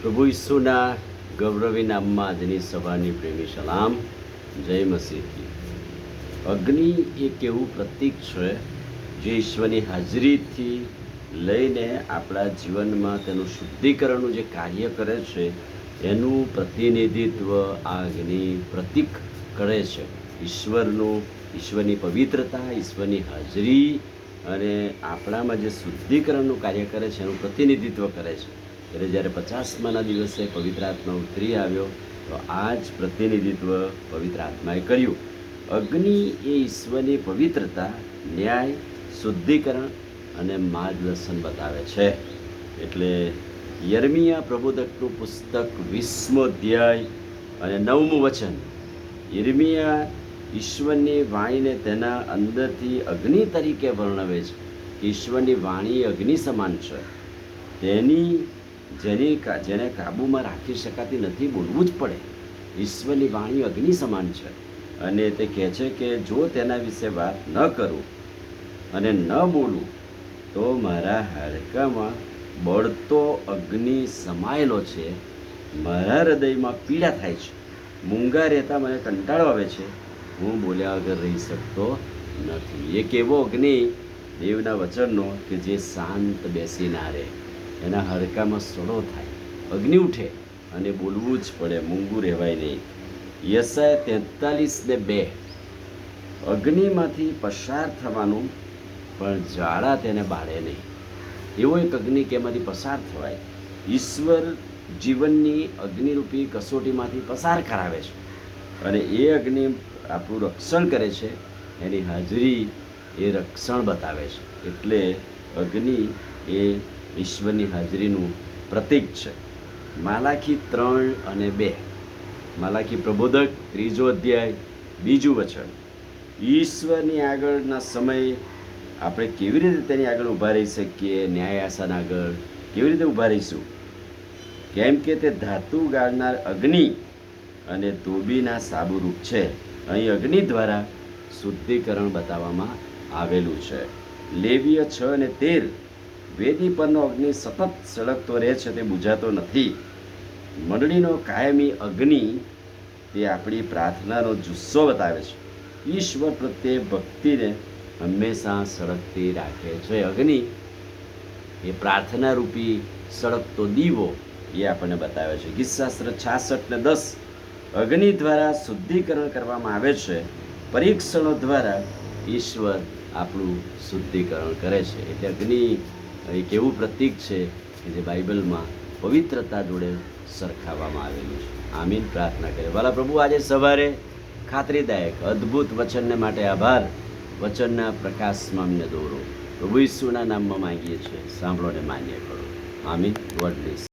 પ્રભુ ઈસુના ગૌરવી નામમાં આજની સભાની પ્રેમી સલામ. જય મસીહજી. અગ્નિ એક એવું પ્રતીક છે જે ઈશ્વરની હાજરીથી લઈને આપણા જીવનમાં તેનું શુદ્ધિકરણનું જે કાર્ય કરે છે એનું પ્રતિનિધિત્વ આ અગ્નિ પ્રતીક કરે છે. ઈશ્વરની પવિત્રતા, ઈશ્વરની હાજરી અને આપણામાં જે શુદ્ધિકરણનું કાર્ય કરે છે એનું પ્રતિનિધિત્વ કરે છે. એટલે જ્યારે 50માના દિવસે પવિત્ર આત્મા ઉતરી આવ્યો તો આ જ પ્રતિનિધિત્વ પવિત્ર આત્માએ કર્યું. અગ્નિ એ ઈશ્વરની પવિત્રતા, ન્યાય, શુદ્ધિકરણ અને માર્ગદર્શન બતાવે છે. એટલે યર્મિયા પ્રબોધકનું પુસ્તક 20મો અધ્યાય અને 9મું વચન. યર્મિયા ઈશ્વરની વાણીને તેના અંદરથી અગ્નિ તરીકે વર્ણવે છે. ઈશ્વરની વાણી અગ્નિ સમાન છે. જેને કાબૂમાં રાખી શકાતી નથી, બોલવું જ પડે. ઈશ્વરની વાણી અગ્નિ સમાન છે અને તે કહે છે કે જો તેના વિશે વાત ન કરું અને ન બોલું તો મારા હાડકામાં બળતો અગ્નિ સમાયેલો છે. મારા હૃદયમાં પીડા થાય છે. મૂંગા રહેતા મને કંટાળો આવે છે. હું બોલ્યા વગર રહી શકતો નથી. એક એવો અગ્નિ દેવના વચનનો કે જે શાંત બેસી ના રહે. એના હાડકામાં સડો થાય, અગ્નિ ઉઠે અને બોલવું જ પડે, મૂંગું રહેવાય નહીં. યશાયા 43:2. અગ્નિમાંથી પસાર થવાનું પણ જ્વાળા તેને બાળે નહીં. એવો એક અગ્નિ કે એમાંથી પસાર થવાય. ઈશ્વર જીવનની અગ્નિરૂપી કસોટીમાંથી પસાર કરાવે છે અને એ અગ્નિ આપણું રક્ષણ કરે છે. એની હાજરી એ રક્ષણ બતાવે છે. એટલે અગ્નિ એ ઈશ્વરની હાજરીનું પ્રતીક છે. માલાખી 3:2. માલાખી પ્રબોધક 3જો અધ્યાય 2જું વચન. ઈશ્વરની આગળના સમયે આપણે કેવી રીતે તેની આગળ ઊભા રહી શકીએ? ન્યાય આસન આગળ કેવી રીતે ઊભા રહીશું? કેમ કે તે ધાતુ ગાળનાર અગ્નિ અને ધોબીના સાબુરૂપ છે. અહીં અગ્નિ દ્વારા શુદ્ધિકરણ બતાવવામાં આવેલું છે. લેવીય 6:13. વેદી પરનો અગ્નિ સતત સળગતો રહે છે, તે બુઝાતો નથી. મંડળીનો કાયમી અગ્નિ તે આપણી પ્રાર્થનાનો જુસ્સો બતાવે છે. ઈશ્વર પ્રત્યે ભક્તિને હંમેશા સળગતી રાખે છે. અગ્નિ એ પ્રાર્થનારૂપી સળગતો દીવો એ આપણને બતાવે છે. ગીતશાસ્ત્ર 66:10. અગ્નિ દ્વારા શુદ્ધિકરણ કરવામાં આવે છે. પરીક્ષણો દ્વારા ઈશ્વર આપણું શુદ્ધિકરણ કરે છે. એટલે અગ્નિ એક એવું પ્રતીક છે કે જે બાઇબલમાં પવિત્રતા જોડે સરખાવવામાં આવેલું છે. આમીન. પ્રાર્થના કરે. વાલા પ્રભુ, આજે સવારે ખાતરીદાયક અદ્ભુત વચનને માટે આભાર. વચનના પ્રકાશમાં અમને દોરો. પ્રભુ ઈસુના નામમાં માંગીએ છીએ. સાંભળો ને માન્ય કરો. આમીન. God bless.